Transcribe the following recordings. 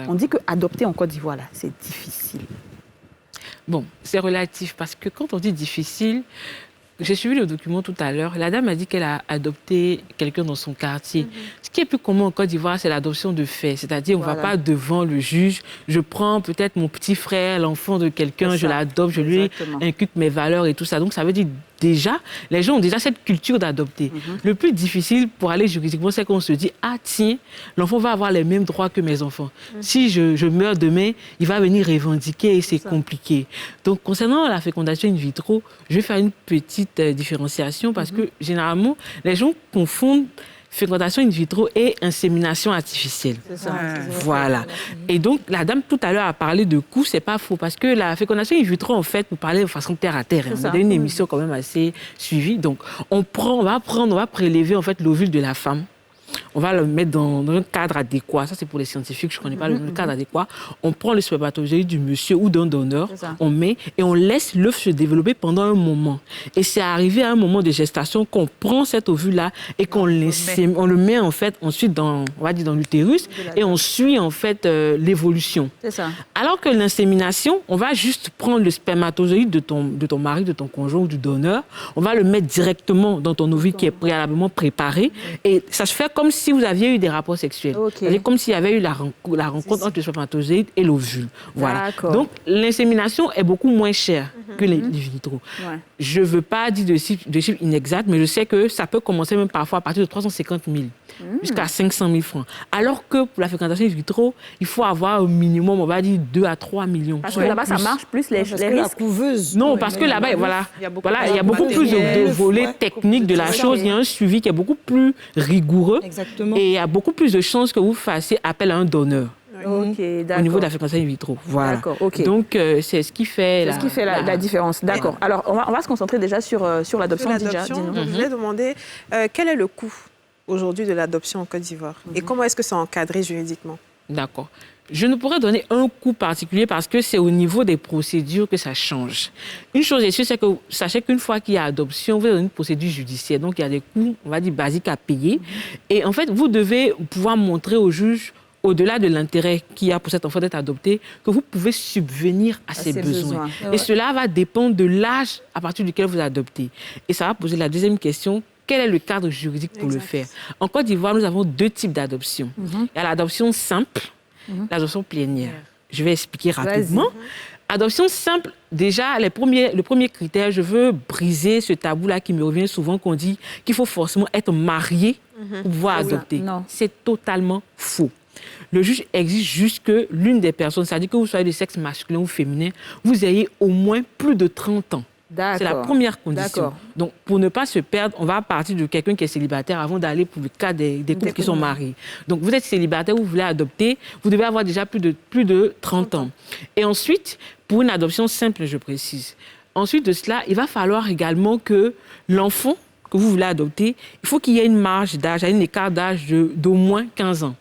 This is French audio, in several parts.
On dit qu'adopter en Côte d'Ivoire, là, c'est difficile. Bon, c'est relatif parce que quand on dit difficile, j'ai suivi le document tout à l'heure. La dame a dit qu'elle a adopté quelqu'un dans son quartier. Ce qui est plus commun en Côte d'Ivoire, c'est l'adoption de fait. C'est-à-dire, on ne va pas devant le juge. Je prends peut-être mon petit frère, l'enfant de quelqu'un, je l'adopte, je lui inculque mes valeurs et tout ça. Donc, ça veut dire déjà, les gens ont déjà cette culture d'adopter. Le plus difficile pour aller juridiquement, c'est qu'on se dit, ah tiens, l'enfant va avoir les mêmes droits que mes enfants. Si je meurs demain, il va venir revendiquer et c'est compliqué. Donc, concernant la fécondation in vitro, je vais faire une petite différenciation parce que généralement, les gens confondent fécondation in vitro et insémination artificielle. C'est ça. Voilà. Et donc, la dame tout à l'heure a parlé de coût, c'est pas faux, parce que la fécondation in vitro, en fait, pour parler de façon terre à terre, on a une émission quand même assez suivie. Donc, on va prélever en fait l'ovule de la femme. On va le mettre dans un cadre adéquat. Ça, c'est pour les scientifiques, je ne connais pas le cadre adéquat. On prend le spermatozoïde du monsieur ou d'un donneur, on met et on laisse l'œuf se développer pendant un moment. Et c'est arrivé à un moment de gestation qu'on prend cet ovule-là et qu'on le met en fait ensuite dans l'utérus et on suit en fait l'évolution. C'est ça. Alors que l'insémination, on va juste prendre le spermatozoïde de ton mari, de ton conjoint ou du donneur, on va le mettre directement dans ton ovule qui est préalablement préparé et ça se fait comme si vous aviez eu des rapports sexuels. C'est comme s'il y avait eu la rencontre entre le spermatozoïde et l'ovule. Voilà. Donc, l'insémination est beaucoup moins chère que l'in vitro. Je ne veux pas dire de chiffres inexacts, mais je sais que ça peut commencer même parfois à partir de 350 000 jusqu'à 500 000 francs. Alors que pour la fécondation in vitro, il faut avoir au minimum, on va dire, 2 à 3 millions. Parce que là-bas, ça marche plus les risques. La couveuse. Non, parce que là-bas, il y a beaucoup plus de volets techniques de la chose. Il y a un suivi qui est beaucoup plus rigoureux. Exactement. Et il y a beaucoup plus de chances que vous fassiez appel à un donneur. Au niveau de la fécondation in vitro. Voilà. Donc, c'est ce qui fait la différence. D'accord. Alors, on va se concentrer déjà sur l'adoption. Je voulais demander quel est le coût aujourd'hui de l'adoption en Côte d'Ivoire et comment est-ce que c'est encadré juridiquement? D'accord. Je ne pourrais donner un coût particulier parce que c'est au niveau des procédures que ça change. Une chose est sûre, c'est que sachez qu'une fois qu'il y a adoption, vous avez une procédure judiciaire. Donc, il y a des coûts, on va dire, basiques à payer. Et en fait, vous devez pouvoir montrer au juge, au-delà de l'intérêt qu'il y a pour cet enfant d'être adopté, que vous pouvez subvenir à ses besoins. Et cela va dépendre de l'âge à partir duquel vous adoptez. Et ça va poser la deuxième question. Quel est le cadre juridique pour le faire? En Côte d'Ivoire, nous avons 2 types d'adoption. Il y a l'adoption simple, l'adoption plénière. Je vais expliquer rapidement. Adoption simple, déjà, le premier critère, je veux briser ce tabou-là qui me revient souvent, qu'on dit qu'il faut forcément être marié pour pouvoir adopter. C'est totalement faux. Le juge exige juste que l'une des personnes, c'est-à-dire que vous soyez de sexe masculin ou féminin, vous ayez au moins plus de 30 ans. C'est la première condition. Donc, pour ne pas se perdre, on va partir de quelqu'un qui est célibataire avant d'aller pour le cas des couples qui sont mariés. Donc, vous êtes célibataire, vous voulez adopter, vous devez avoir déjà plus de 30 ans. Et ensuite, pour une adoption simple, je précise, ensuite de cela, il va falloir également que l'enfant que vous voulez adopter, il faut qu'il y ait une marge d'âge, un écart d'âge d'au moins 15 ans.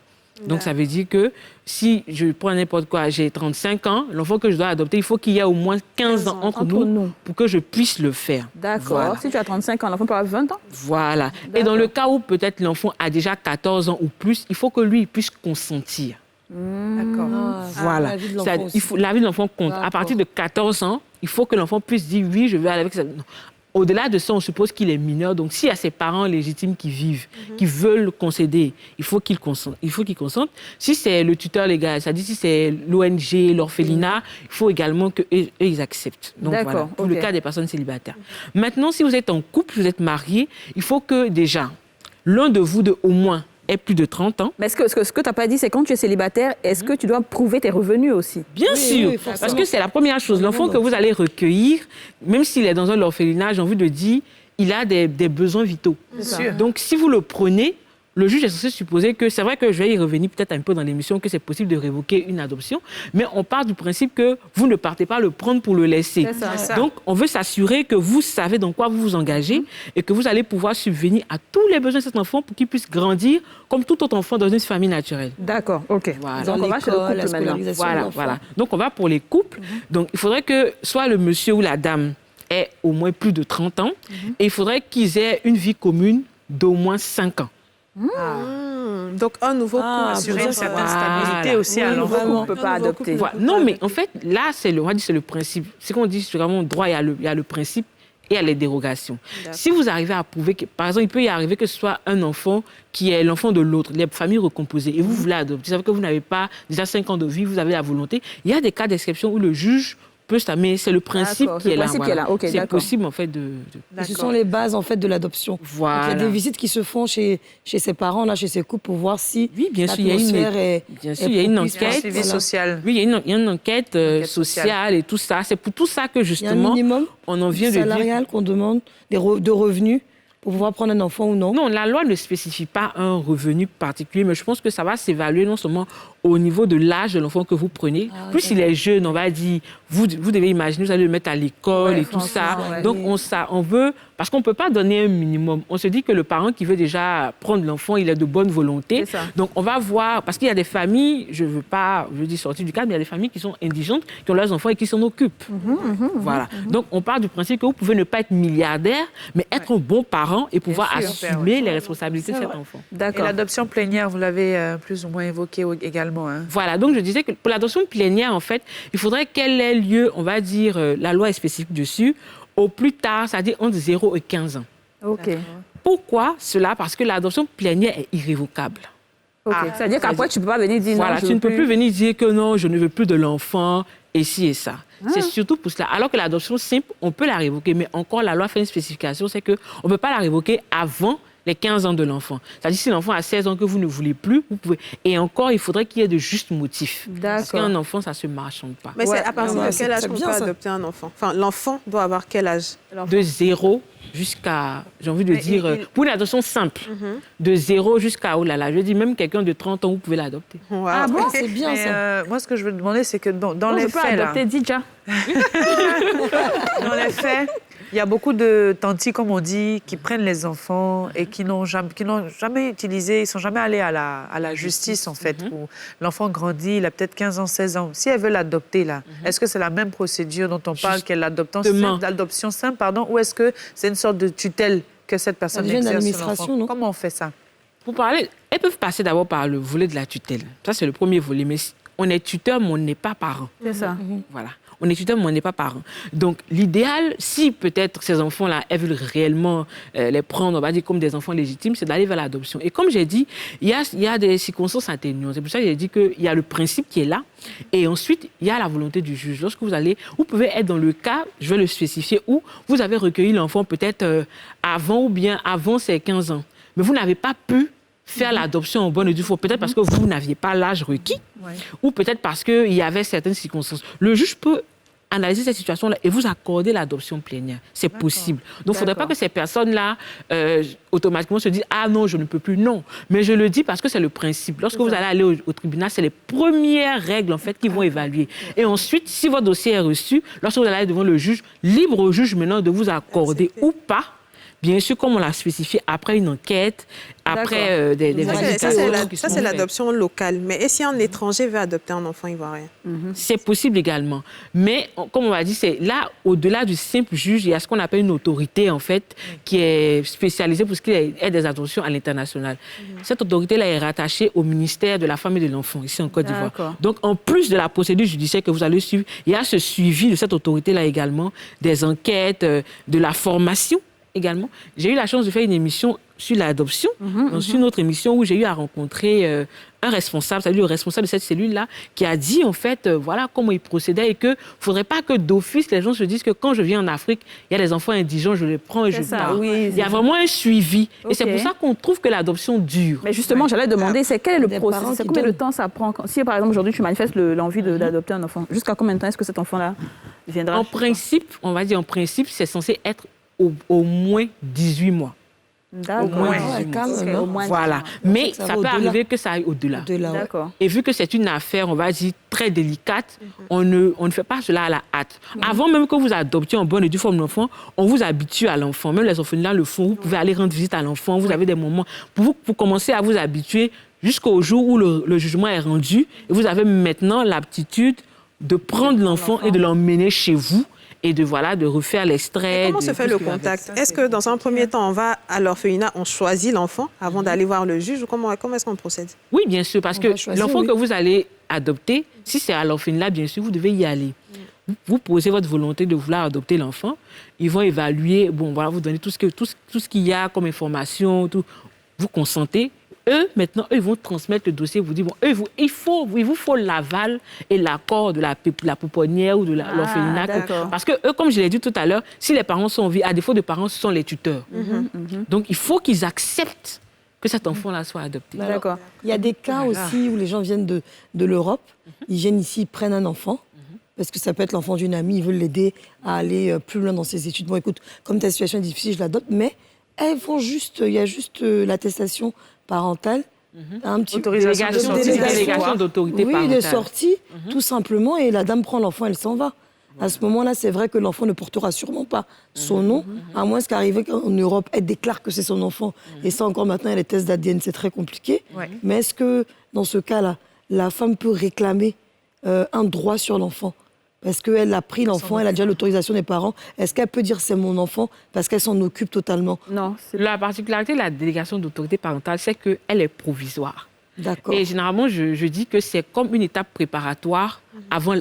Donc, ça veut dire que si je prends n'importe quoi, j'ai 35 ans, l'enfant que je dois adopter, il faut qu'il y ait au moins 15 ans entre nous pour que je puisse le faire. D'accord. Voilà. Si tu as 35 ans, l'enfant peut avoir 20 ans? Voilà. Et dans le cas où peut-être l'enfant a déjà 14 ans ou plus, il faut que lui puisse consentir. D'accord. Voilà. La vie de l'enfant compte. À partir de 14 ans, il faut que l'enfant puisse dire oui, je vais aller avec ça. Au-delà de ça, on suppose qu'il est mineur. Donc, s'il y a ses parents légitimes qui vivent, qui veulent concéder, il faut qu'il consente. Si c'est le tuteur légal, c'est-à-dire si c'est l'ONG, l'orphelinat, il faut également qu'eux, ils acceptent. Donc, voilà, pour le cas des personnes célibataires. Maintenant, si vous êtes en couple, vous êtes mariés, il faut que déjà, l'un de vous au moins ait plus de 30 ans. Mais ce que tu n'as pas dit, c'est quand tu es célibataire, est-ce que tu dois prouver tes revenus aussi? Bien sûr, parce que c'est la première chose. L'enfant que vous allez recueillir, même s'il est dans un orphelinat, j'ai envie de dire, il a des besoins vitaux. Donc, si vous le prenez, le juge est censé supposer que, c'est vrai que je vais y revenir peut-être un peu dans l'émission, que c'est possible de révoquer une adoption, mais on part du principe que vous ne partez pas le prendre pour le laisser. Donc, on veut s'assurer que vous savez dans quoi vous vous engagez et que vous allez pouvoir subvenir à tous les besoins de cet enfant pour qu'il puisse grandir comme tout autre enfant dans une famille naturelle. D'accord, ok. Voilà. Donc, on va chez le couple maintenant. Voilà. Donc, on va pour les couples. Donc, il faudrait que soit le monsieur ou la dame ait au moins plus de 30 ans et il faudrait qu'ils aient une vie commune d'au moins 5 ans. Donc, un nouveau couple. Assurer une certaine Voilà. stabilité aussi à Oui, l'enfant. vraiment. On peut pas adopter. Voilà. Non, mais en fait, là, on va dire c'est le principe. C'est qu'on dit, c'est vraiment droit, il y a le principe et il y a les dérogations. Si vous arrivez à prouver que, par exemple, il peut y arriver que ce soit un enfant qui est l'enfant de l'autre, les familles recomposées, et vous voulez adopter, vous savez que vous n'avez pas déjà 5 ans de vie, vous avez la volonté. Il y a des cas d'exception où le juge peut se mais c'est le principe D'accord, qui est là. c'est le principe qui est là. Ok, c'est d'accord. possible, en fait, Ce sont les bases en fait de l'adoption. Voilà. Donc, il y a des visites qui se font chez ses parents, là, chez ses couples, pour voir si Oui, bien sûr, il y a l'atmosphère est bien sûr, il y a une propice. Il y a un enquête. suivi Voilà. social. Oui, il y a une enquête sociale et tout ça. C'est pour tout ça que, Il y a un justement, minimum on en vient de dire... salarial qu'on demande de revenus pour pouvoir prendre un enfant ou non. Non, la loi ne spécifie pas un revenu particulier, mais je pense que ça va s'évaluer non seulement au niveau de l'âge de l'enfant que vous prenez. Plus il est jeune, on va dire, vous devez imaginer, vous allez le mettre à l'école et tout ça. ouais. Donc, on veut, parce qu'on ne peut pas donner un minimum. On se dit que le parent qui veut déjà prendre l'enfant, il est de bonne volonté. C'est ça. Donc, on va voir, parce qu'il y a des familles, je veux dire sortir du cadre, mais il y a des familles qui sont indigentes, qui ont leurs enfants et qui s'en occupent. Voilà. Donc, on part du principe que vous pouvez ne pas être milliardaire, mais être un bon parent et pouvoir sûr. assumer les responsabilités de cet enfant. Et D'accord. l'adoption plénière, vous l'avez plus ou moins évoqué également. Hein. Voilà, donc je disais que pour l'adoption plénière, en fait, il faudrait qu'elle ait lieu, on va dire, la loi est spécifique dessus, au plus tard, c'est-à-dire entre 0 et 15 ans. Ok. Pourquoi cela? Parce que l'adoption plénière est irrévocable. Ok. C'est-à-dire qu'après, tu ne peux pas venir dire Voilà, non. tu ne peux plus venir dire que non, je ne veux plus de l'enfant, et ci et ça. C'est surtout pour cela. Alors que l'adoption simple, on peut la révoquer, mais encore, la loi fait une spécification, c'est qu'on ne peut pas la révoquer avant les 15 ans de l'enfant. C'est-à-dire, si l'enfant a 16 ans que vous ne voulez plus, vous pouvez. Et encore, il faudrait qu'il y ait de justes motifs. Parce D'accord. qu'un enfant, ça ne se marchande pas. Mais Ouais, c'est à partir ouais, de quel âge c'est qu'on bien, peut ça. adopter un enfant? Enfin, l'enfant doit avoir quel âge? De 0 jusqu'à, j'ai envie de dire, pour une adoption simple, de 0 jusqu'à, oh là là, je dis même quelqu'un de 30 ans, vous pouvez l'adopter. Wow. Ah bon? C'est bien Mais, ça. moi, ce que je veux demander, c'est que dans Moi, les je peux faits, là, adopter, dis déjà. dans les faits, il y a beaucoup de tantis, comme on dit, qui prennent les enfants et qui n'ont jamais utilisé, ils ne sont jamais allés à la justice, en fait, où l'enfant grandit, il a peut-être 15 ans, 16 ans. Si elle veut l'adopter, là, est-ce que c'est la même procédure dont on parle qu'elle l'adoption simple, pardon, ou est-ce que c'est une sorte de tutelle que cette personne devient une exerce sur administration, l'enfant? non? Comment on fait ça? Pour parler, elles peuvent passer d'abord par le volet de la tutelle. Ça, c'est le premier volet. Mais on est tuteur, mais on n'est pas parent. C'est ça. Voilà. On est tuteur, mais on n'est pas parent. Donc, l'idéal, si peut-être ces enfants-là, elles veulent réellement les prendre, on va dire, comme des enfants légitimes, c'est d'aller vers l'adoption. Et comme j'ai dit, il y a des circonstances atténuantes. C'est pour ça que j'ai dit qu'il y a le principe qui est là. Et ensuite, il y a la volonté du juge. Lorsque vous pouvez être dans le cas, je vais le spécifier, où vous avez recueilli l'enfant peut-être avant ses 15 ans. Mais vous n'avez pas pu faire l'adoption en bonne et due forme, peut-être parce que vous n'aviez pas l'âge requis, ou peut-être parce qu'il y avait certaines circonstances. Le juge peut analyser cette situation-là et vous accorder l'adoption plénière. C'est possible. Donc, il ne faudrait pas que ces personnes-là, automatiquement, se disent « Ah non, je ne peux plus. » Non. Mais je le dis parce que c'est le principe. Lorsque vous allez aller au tribunal, c'est les premières règles, en fait, qui vont évaluer. Et ensuite, si votre dossier est reçu, lorsque vous allez aller devant le juge, libre au juge maintenant de vous accorder ou pas, bien sûr, comme on l'a spécifié, après une enquête, après des vérifications. Ça, c'est l'adoption locale. Mais et si un étranger veut adopter un enfant ivoirien? C'est possible également. Mais, comme on va dire, c'est là, au-delà du simple juge, il y a ce qu'on appelle une autorité, en fait, qui est spécialisée pour ce qui est des adoptions à l'international. Cette autorité-là est rattachée au ministère de la Femme et de l'Enfant, ici en Côte d'Ivoire. D'accord. Donc, en plus de la procédure judiciaire que vous allez suivre, il y a ce suivi de cette autorité-là également, des enquêtes, de la formation également. J'ai eu la chance de faire une émission sur l'adoption, dans une autre émission où j'ai eu à rencontrer un responsable, c'est-à-dire le responsable de cette cellule-là, qui a dit en fait, voilà comment il procédait et qu'il ne faudrait pas que d'office les gens se disent que quand je viens en Afrique, il y a des enfants indigents, je les prends et je pars. Oui, il y a vraiment un suivi. Ok. Et c'est pour ça qu'on trouve que l'adoption dure. Mais justement, j'allais demander, c'est quel est le Des processus? parents C'est qui combien de donnent. temps ça prend? Si, par exemple, aujourd'hui, tu manifestes l'envie d'adopter un enfant, jusqu'à combien de temps est-ce que cet enfant-là viendra? En principe, on va dire en principe, c'est censé être au moins 18 mois. D'accord. Au moins Ouais, 18 mois. calme, Ok, non? au moins Voilà. que Mais ça ça va peut au-delà. arriver que ça aille au-delà. De là, ouais. D'accord. Et vu que c'est une affaire, on va dire, très délicate, on ne fait pas cela à la hâte. Avant même que vous adoptiez en bonne et due forme l'enfant, on vous habitue à l'enfant. Même les orphelinats le font. Vous pouvez aller rendre visite à l'enfant. Vous avez des moments pour commencer à vous habituer jusqu'au jour où le jugement est rendu. Et vous avez maintenant l'aptitude de prendre l'enfant et de l'emmener chez vous et de refaire l'extrait. Comment se fait le contact? Est-ce que dans un premier temps, on va à l'orphelinat, on choisit l'enfant avant d'aller voir le juge ou comment est-ce qu'on procède? Oui, bien sûr, parce On que va choisir, l'enfant oui. que vous allez adopter, si c'est à l'orphelinat, bien sûr, vous devez y aller. Vous posez votre volonté de vouloir adopter l'enfant. Ils vont évaluer, vous donner tout ce qu'il y a comme information, tout. Vous consentez. Eux, maintenant, ils vont transmettre le dossier, vous dire, il vous faut l'aval et l'accord de la pouponnière ou de l'orphelinat. d'accord. Parce que eux, comme je l'ai dit tout à l'heure, si les parents sont en vie, à défaut de parents, ce sont les tuteurs. Donc, il faut qu'ils acceptent que cet enfant-là soit adopté. Alors, D'accord. Il y a des cas aussi où les gens viennent de l'Europe, ils viennent ici, ils prennent un enfant, parce que ça peut être l'enfant d'une amie, ils veulent l'aider à aller plus loin dans ses études. Bon, écoute, comme ta situation est difficile, je l'adopte, mais il y a juste l'attestation parentale, un petit Délégation d'autorité oui, parentale. de sortie, tout simplement, et la dame prend l'enfant, elle s'en va. À ce moment-là, c'est vrai que l'enfant ne portera sûrement pas son nom, à moins qu'arrivé en Europe, elle déclare que c'est son enfant. Et ça, encore maintenant, il y a les tests d'ADN, c'est très compliqué. Ouais. Mais est-ce que, dans ce cas-là, la femme peut réclamer un droit sur l'enfant? Parce qu'elle a pris l'enfant, elle a déjà l'autorisation des parents. Est-ce qu'elle peut dire c'est mon enfant parce qu'elle s'en occupe totalement? Non, c'est La particularité de la délégation d'autorité parentale, c'est qu'elle est provisoire. D'accord. Et généralement, je dis que c'est comme une étape préparatoire avant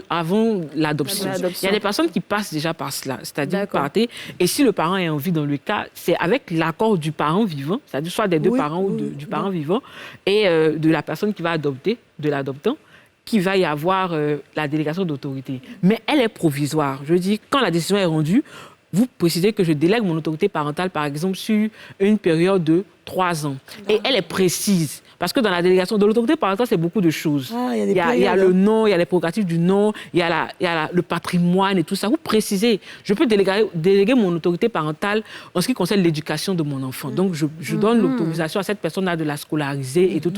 l'adoption. Il y a des personnes qui passent déjà par cela. C'est-à-dire, vous D'accord. partez, et si le parent est en vie dans le cas, c'est avec l'accord du parent vivant, c'est-à-dire soit des deux Oui, parents ou oui, du parent vivant, et de la personne qui va adopter, de l'adoptant, qu'il va y avoir la délégation d'autorité. Mais elle est provisoire. Je dis, quand la décision est rendue, vous précisez que je délègue mon autorité parentale, par exemple, sur une période de 3 ans. Et elle est précise. Parce que dans la délégation de l'autorité parentale, c'est beaucoup de choses. Ah, il y a des il y a périodes. le nom, il y a les prérogatives du nom, il y a le patrimoine et tout ça. Vous précisez. Je peux déléguer mon autorité parentale en ce qui concerne l'éducation de mon enfant. Donc, je donne l'autorisation à cette personne-là de la scolariser et tout.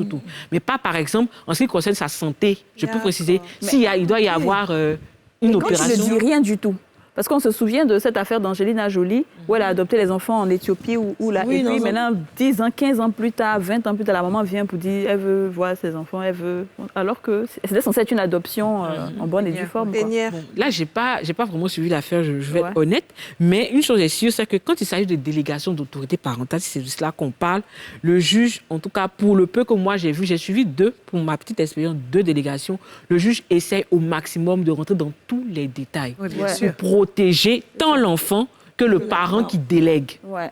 Mais pas, par exemple, en ce qui concerne sa santé. Je peux préciser il doit y avoir une Quand opération. tu ne dis rien du tout. Parce qu'on se souvient de cette affaire d'Angelina Jolie, où elle a adopté les enfants en Éthiopie. Oui, et non, puis ça- maintenant, 10 ans, 15 ans plus tard, 20 ans plus tard, la maman vient pour dire elle veut voir ses enfants, elle veut... Alors que c'était censé être une adoption en bonne et due forme. quoi. Plénière. Là, j'ai pas vraiment suivi l'affaire, je vais Ouais. être honnête. Mais une chose est sûre, c'est que quand il s'agit de délégation d'autorité parentale, si c'est de cela qu'on parle, le juge, en tout cas pour le peu que moi j'ai vu, j'ai suivi pour ma petite expérience, 2 délégations, le juge essaie au maximum de rentrer dans tous les détails. Oui, bien Ouais. sûr. Pour protéger tant l'enfant que le parent qui délègue. Ouais.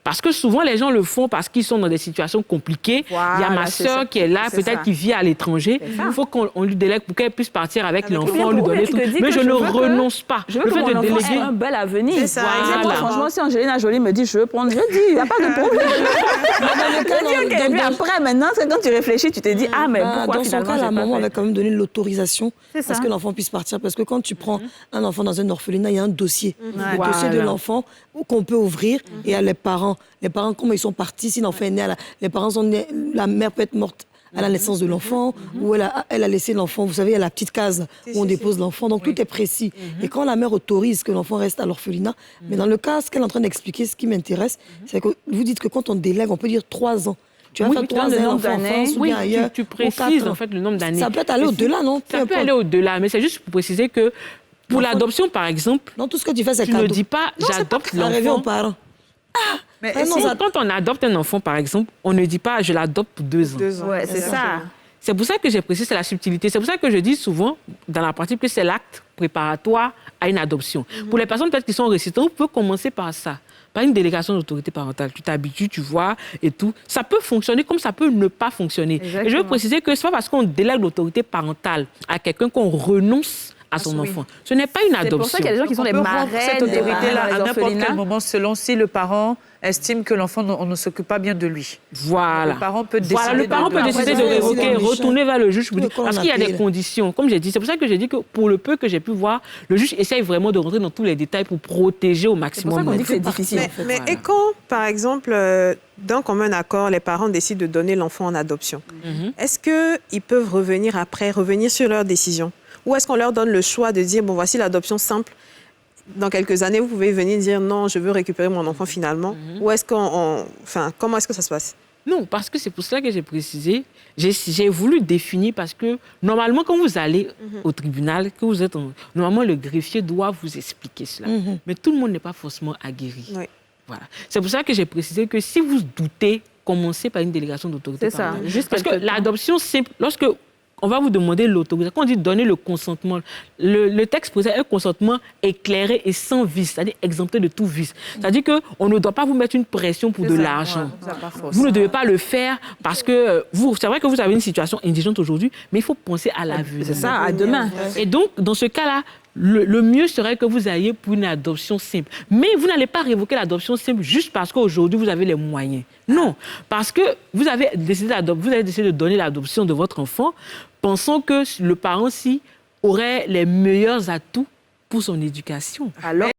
Parce que souvent, les gens le font parce qu'ils sont dans des situations compliquées. Voilà, il y a ma c'est sœur ça. qui est là, C'est peut-être ça. qui vit à l'étranger. Il faut qu'on lui délègue pour qu'elle puisse partir avec l'enfant, lui Ou bien donner tu tout. te dis Mais que je je ne veux que- renonce pas. Je veux Le que fait mon de enfant ait déléguer... un bel avenir. C'est ça, Voilà. Moi, franchement, si Angelina Jolie me dit je veux prendre, je dis, il n'y a pas de problème. Je dis, ok. Puis après, maintenant, c'est quand tu réfléchis, tu te dis, ah, mais pourquoi dans son finalement cas, j'ai la pas maman fait? avait quand même donné l'autorisation C'est parce ça. que l'enfant puisse partir. Parce que quand tu prends un enfant dans un orphelinat, il y a un dossier. Le Voilà. dossier de l'enfant qu'on peut ouvrir. Et il y a les parents. Les parents, comment ils sont partis, si l'enfant est né, les parents sont nés, la mère peut être morte à la naissance de l'enfant, ou elle a laissé l'enfant. Vous savez, il y a la petite case où on dépose l'enfant. Donc tout est précis. Et quand la mère autorise que l'enfant reste à l'orphelinat, mais dans le cas, ce qu'elle est en train d'expliquer, ce qui m'intéresse, c'est que vous dites que quand on délègue, on peut dire 3 ans. Tu vas Oui, faire tu 3 donnes le ans nombre l'enfant en d'années. France ou Oui, bien ailleurs. tu ou précises 4 ans. en fait le nombre d'années. Ça peut aller Et au-delà, non? Peu Ça peut importe. aller au-delà, mais c'est juste pour préciser que pour l'adoption, par exemple, Non, tout ce que tu fais, c'est tu cadeau. ne dis pas j'adopte Arrivé aux l'enfant. parents. Mais Ah non, si- ça- Quand on adopte un enfant, par exemple, on ne dit pas je l'adopte pour 2 ans. 2 ans. Ouais, c'est ça. C'est pour ça que j'ai précisé, c'est la subtilité. C'est pour ça que je dis souvent, dans la pratique, que c'est l'acte préparatoire à une adoption. Pour les personnes peut-être qui sont résistantes, on peut commencer par ça, par une délégation d'autorité parentale. Tu t'habitues, tu vois, et tout. Ça peut fonctionner comme ça peut ne pas fonctionner. Et je veux Exactement. préciser que ce n'est pas parce qu'on délègue l'autorité parentale à quelqu'un qu'on renonce à son oui. enfant. Ce n'est pas une C'est adoption. pour ça qu'il y a des gens qui sont on des peut rompre marraines, cette des autorité-là marraines à dans les n'importe orphelinats. quel moment, selon si le parent estime que l'enfant on ne s'occupe pas bien de lui. Voilà. Le parent peut Voilà, décider le parent de- peut de- décider de Après, révoquer, c'est méchant. retourner vers le juge. Oui, Parce qu'il y a des conditions, comme j'ai dit. C'est pour ça que j'ai dit que pour le peu que j'ai pu voir, le juge essaye vraiment de rentrer dans tous les détails pour protéger au C'est pour maximum. ça qu'on dit que c'est l'enfant. difficile. Mais, en fait. mais voilà. et quand, par exemple, d'un commun accord, les parents décident de donner l'enfant en adoption, est-ce qu'ils peuvent revenir sur leur décision? Ou est-ce qu'on leur donne le choix de dire, bon, voici l'adoption simple, dans quelques années, vous pouvez venir dire, non, je veux récupérer mon enfant finalement? Ou est-ce comment est-ce que ça se passe? Non, parce que c'est pour cela que j'ai précisé, j'ai voulu définir parce que normalement, quand vous allez au tribunal, que vous êtes normalement, le greffier doit vous expliquer cela. Mais tout le monde n'est pas forcément aguerri. Oui. Voilà. C'est pour ça que j'ai précisé que si vous doutez, commencez par une délégation d'autorité. C'est ça. parentale. Juste parce que quelque temps. l'adoption simple, lorsque on va vous demander l'autorisation, quand on dit donner le consentement, le texte précise un consentement éclairé et sans vice, c'est-à-dire exempté de tout vice. C'est-à-dire qu'on ne doit pas vous mettre une pression pour de l'argent. Vous ne devez pas le faire parce que c'est vrai que vous avez une situation indigente aujourd'hui, mais il faut penser à l'avenir. C'est ça, à demain. Et donc, dans ce cas-là, le mieux serait que vous ayez pour une adoption simple. Mais vous n'allez pas révoquer l'adoption simple juste parce qu'aujourd'hui, vous avez les moyens. Non, parce que vous avez décidé de donner l'adoption de votre enfant, pensant que le parent-ci aurait les meilleurs atouts pour son éducation. Alors